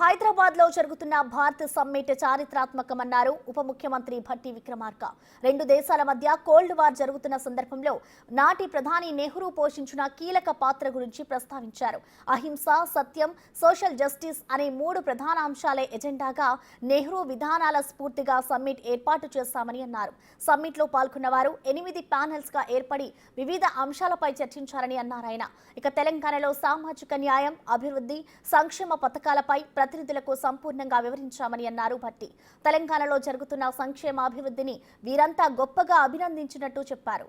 హైదరాబాద్ లో జరుగుతున్న భారత్ సమ్మిట్ చారిత్రాత్మకమన్నారు ఉప ముఖ్యమంత్రి భట్టి విక్రమార్క. రెండు దేశాల మధ్య కోల్డ్ వార్ జరుగుతున్న సందర్భంలో నాటి ప్రధాని నెహ్రూ పోషించిన కీలక పాత్ర గురించి ప్రస్తావించారు. అహింస, సత్యం, సోషల్ జస్టిస్ అనే మూడు ప్రధాన అంశాలే ఎజెండాగా నెహ్రూ విధానాల స్ఫూర్తిగా సమ్మిట్ ఏర్పాటు చేశామని అన్నారు. సమ్మిట్ లో పాల్గొన్న వారు 8 ప్యానెల్స్ గా ఏర్పడి వివిధ అంశాలపై చర్చించారని అన్నారు ఆయన. ఇక తెలంగాణలో సామాజిక న్యాయం, అభివృద్ధి, సంక్షేమ పథకాలపై ప్రతినిధులకు సంపూర్ణంగా వివరించామని అన్నారు భట్టి. తెలంగాణలో జరుగుతున్న సంక్షేమాభివృద్ధిని వీరంతా గొప్పగా అభినందించినట్టు చెప్పారు.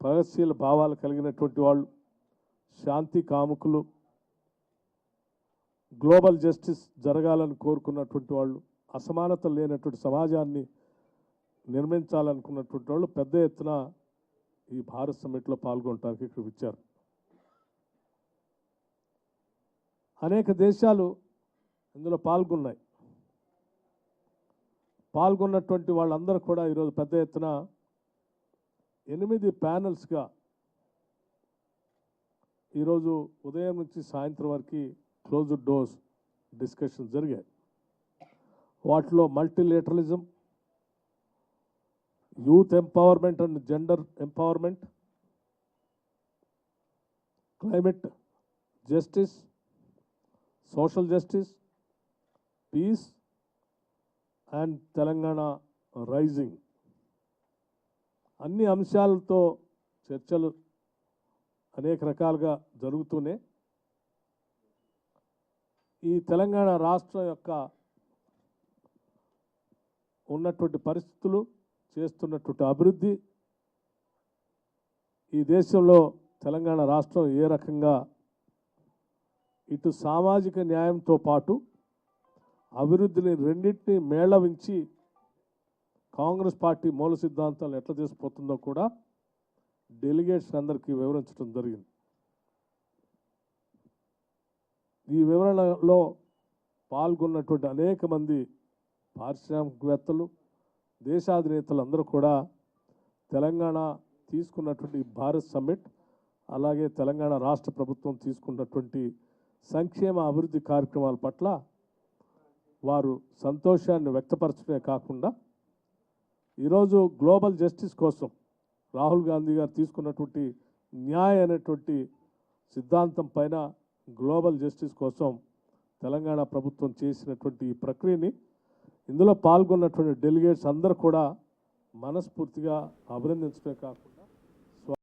ప్రగతిశీల భావాలు కలిగినటువంటి వాళ్ళు, శాంతి కాముకులు, గ్లోబల్ జస్టిస్ జరగాలని కోరుకున్నటువంటి వాళ్ళు, అసమానత లేనటువంటి సమాజాన్ని నిర్మించాలనుకున్నటువంటి వాళ్ళు పెద్ద ఎత్తున ఈ భారత్ సమ్మిట్లో పాల్గొనడానికి ఇక్కడికి వచ్చారు. అనేక దేశాలు ఇందులో పాల్గొన్నటువంటి వాళ్ళందరూ కూడా ఈరోజు పెద్ద ఎత్తున 8 ప్యానెల్స్గా ఈరోజు ఉదయం నుంచి సాయంత్రం వరకు క్లోజ్డ్ డోర్స్ డిస్కషన్ జరిగాయి. వాటిలో multilateralism, youth empowerment and gender empowerment, climate justice, social justice, peace and Telangana rising అన్ని అంశాలతో చర్చలు అనేక రకాలుగా జరుగుతూనే ఈ తెలంగాణ రాష్ట్రం యొక్క ఉన్నటువంటి పరిస్థితులు, చేస్తున్నటువంటి అభివృద్ధి, ఈ దేశంలో తెలంగాణ రాష్ట్రం ఏ రకంగా ఇటు సామాజిక న్యాయంతో పాటు అభివృద్ధిని రెండింటినీ మేళవించి కాంగ్రెస్ పార్టీ మూల సిద్ధాంతాలను ఎట్లా తీసుకుపోతుందో కూడా డెలిగేట్స్ అందరికీ వివరించడం జరిగింది. ఈ వివరణలో పాల్గొన్నటువంటి అనేక మంది పారిశ్రామికవేత్తలు, దేశాధినేతలు అందరూ కూడా తెలంగాణ తీసుకున్నటువంటి భారత్ సమ్మిట్, అలాగే తెలంగాణ రాష్ట్ర ప్రభుత్వం తీసుకున్నటువంటి సంక్షేమ అభివృద్ధి కార్యక్రమాల పట్ల వారు సంతోషాన్ని వ్యక్తపరచడమే కాకుండా ఈరోజు గ్లోబల్ జస్టిస్ కోసం రాహుల్ గాంధీ గారు తీసుకున్నటువంటి న్యాయ అనేటువంటి సిద్ధాంతం పైన గ్లోబల్ జస్టిస్ కోసం తెలంగాణ ప్రభుత్వం చేసినటువంటి ఈ ప్రక్రియని ఇందులో పాల్గొన్నటువంటి డెలిగేట్స్ అందరూ కూడా మనస్ఫూర్తిగా అభినందించడమే కాకుండా